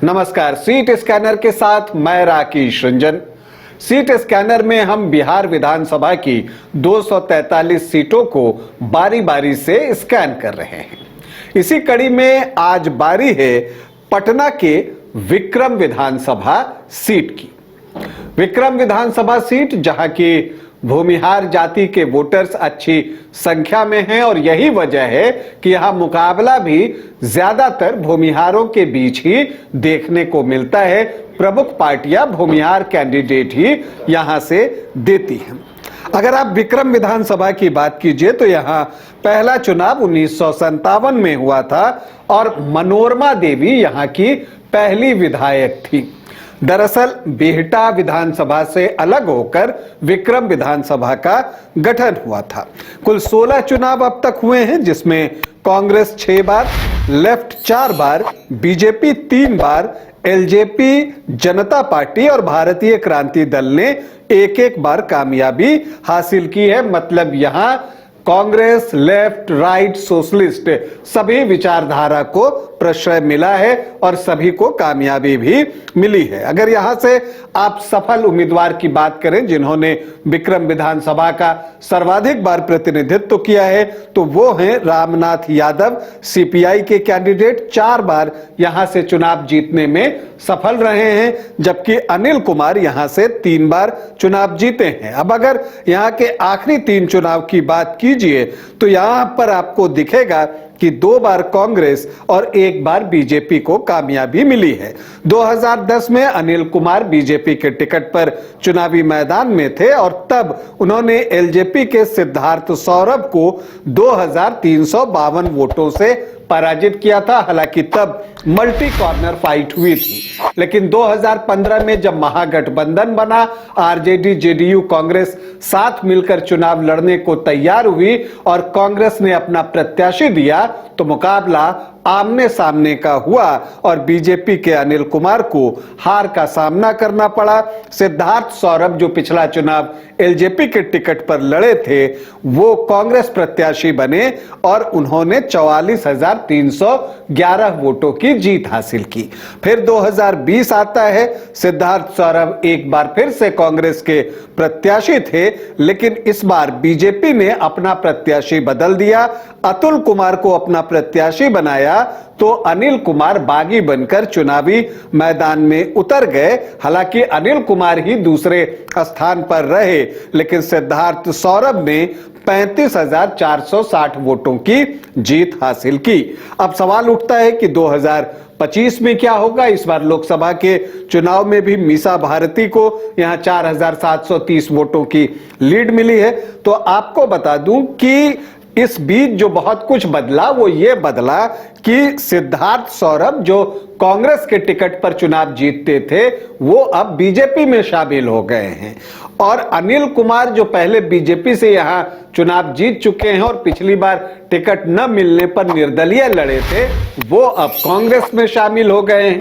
नमस्कार। Seat scanner के साथ मैं राकेश रंजन। सीट स्कैनर में हम बिहार विधानसभा की 243 सीटों को बारी बारी से स्कैन कर रहे हैं। इसी कड़ी में आज बारी है पटना के विक्रम विधानसभा सीट की। विक्रम विधानसभा सीट जहां की भूमिहार जाति के वोटर्स अच्छी संख्या में हैं और यही वजह है कि यहां मुकाबला भी ज्यादातर भूमिहारों के बीच ही देखने को मिलता है। प्रमुख पार्टियां भूमिहार कैंडिडेट ही यहां से देती हैं। अगर आप विक्रम विधानसभा की बात कीजिए तो यहां पहला चुनाव 1957 में हुआ था और मनोरमा देवी यहां की पहली विधायक थी। दरअसल बिहटा विधानसभा से अलग होकर विक्रम विधानसभा का गठन हुआ था। कुल 16 चुनाव अब तक हुए हैं, जिसमें कांग्रेस 6 बार, लेफ्ट 4 बार, बीजेपी 3 बार, एलजेपी, जनता पार्टी और भारतीय क्रांति दल ने एक बार कामयाबी हासिल की है। मतलब यहां कांग्रेस, लेफ्ट, राइट, सोशलिस्ट सभी विचारधारा को प्रश्रय मिला है और सभी को कामयाबी भी मिली है। अगर यहां से आप सफल उम्मीदवार की बात करें जिन्होंने विक्रम विधानसभा का सर्वाधिक बार प्रतिनिधित्व किया है तो वो हैं रामनाथ यादव, सीपीआई के कैंडिडेट। 4 बार यहां से चुनाव जीतने में सफल रहे हैं, जबकि अनिल कुमार यहां से 3 बार चुनाव जीते हैं। अब अगर यहां के आखिरी 3 चुनाव की बात कीजिए तो यहां पर आपको दिखेगा कि 2 बार कांग्रेस और 1 बार बीजेपी को कामयाबी मिली है। 2010 में अनिल कुमार बीजेपी के टिकट पर चुनावी मैदान में थे और तब उन्होंने एलजेपी के सिद्धार्थ सौरभ को 2352 वोटों से पराजित किया था। हालांकि तब मल्टी कॉर्नर फाइट हुई थी, लेकिन 2015 में जब महागठबंधन बना, आरजेडी, जेडीयू, कांग्रेस साथ मिलकर चुनाव लड़ने को तैयार हुई और कांग्रेस ने अपना प्रत्याशी दिया तो मुकाबला आमने सामने का हुआ और बीजेपी के अनिल कुमार को हार का सामना करना पड़ा। सिद्धार्थ सौरभ जो पिछला चुनाव एलजेपी के टिकट पर लड़े थे वो कांग्रेस प्रत्याशी बने और उन्होंने 44,311 वोटों की जीत हासिल की। फिर 2020 आता है, सिद्धार्थ सौरभ एक बार फिर से कांग्रेस के प्रत्याशी थे, लेकिन इस बार बीजेपी ने अपना प्रत्याशी बदल दिया, अतुल कुमार को अपना प्रत्याशी बनाया तो अनिल कुमार बागी बनकर चुनावी मैदान में उतर गए। हालांकि अनिल कुमार ही दूसरे स्थान पर रहे, लेकिन सिद्धार्थ सौरभ ने 35,460 वोटों की जीत हासिल की। अब सवाल उठता है कि 2025 में क्या होगा। इस बार लोकसभा के चुनाव में भी मीसा भारती को यहां 4,730 वोटों की लीड मिली है। तो आपको बता दूं कि इस बीच जो बहुत कुछ बदला वो ये बदला कि सिद्धार्थ सौरभ जो कांग्रेस के टिकट पर चुनाव जीतते थे वो अब बीजेपी में शामिल हो गए हैं और अनिल कुमार जो पहले बीजेपी से यहां चुनाव जीत चुके हैं और पिछली बार टिकट न मिलने पर निर्दलीय लड़े थे वो अब कांग्रेस में शामिल हो गए हैं।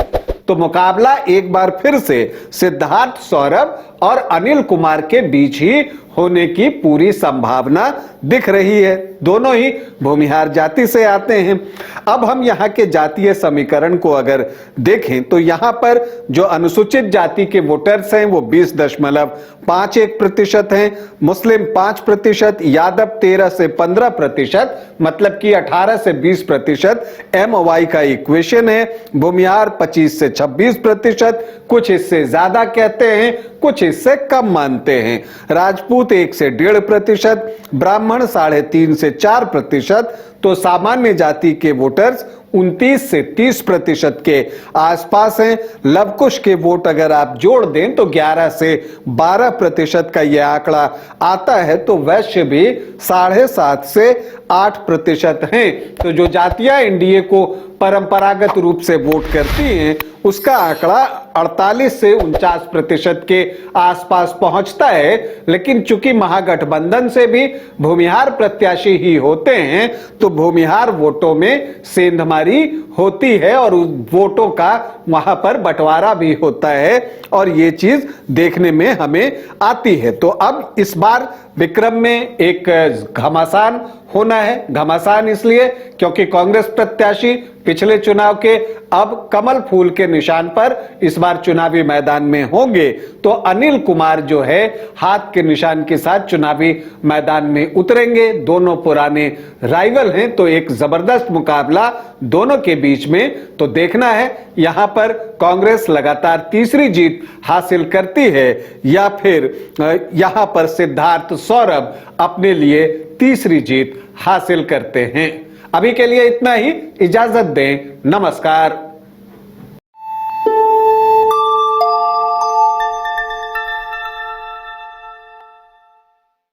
तो मुकाबला एक बार फिर से सिद्धार्थ सौरभ और अनिल कुमार के बीच ही होने की पूरी संभावना दिख रही है। दोनों ही भूमिहार जाति से आते हैं। अब हम यहाँ के जातीय समीकरण को अगर देखें तो यहाँ पर जो अनुसूचित जाति के वोटर्स हैं वो 20.51% हैं, मुस्लिम 5%, यादव 13 से 15%, मतलब कि 18 से 20%। MY का इक्वेशन है, भूमिहार 25 से 26%, कुछ इससे ज्यादा कहते हैं, कुछ इससे कम मानते हैं। राजपूत 1 से 1.5%, ब्राह्मण 3.5 से 4%, तो सामान्य जाति के वोटर्स 29 से 30% के आसपास हैं। लवकुश के वोट अगर आप जोड़ दें तो 11 से 12% का यह आंकड़ा आता है, तो वैश्य भी 7.5 से 8% हैं। तो जो जातियां एनडीए को परंपरागत रूप से वोट करती हैं उसका आंकड़ा 48 से 49% के आसपास पहुंचता है। लेकिन चूंकि महागठबंधन से भी भूमिहार प्रत्याशी ही होते हैं तो भूमिहार वोटों में सेंधमारी होती है और उस वोटों का वहां पर बंटवारा भी होता है और ये चीज देखने में हमें आती है। तो अब इस बार विक्रम में एक घमासान होना है। घमासान इसलिए क्योंकि कांग्रेस प्रत्याशी पिछले चुनाव के अब कमल फूल के निशान पर इस बार चुनावी मैदान में होंगे, तो अनिल कुमार जो है हाथ के निशान के साथ चुनावी मैदान में उतरेंगे। दोनों पुराने राइवल हैं, तो एक जबरदस्त मुकाबला दोनों के बीच में तो देखना है यहां पर कांग्रेस लगातार तीसरी जीत हासिल करती है या फिर यहां पर सिद्धार्थ सौरभ अपने लिए तीसरी जीत हासिल करते हैं। अभी के लिए इतना ही, इजाजत दें, नमस्कार।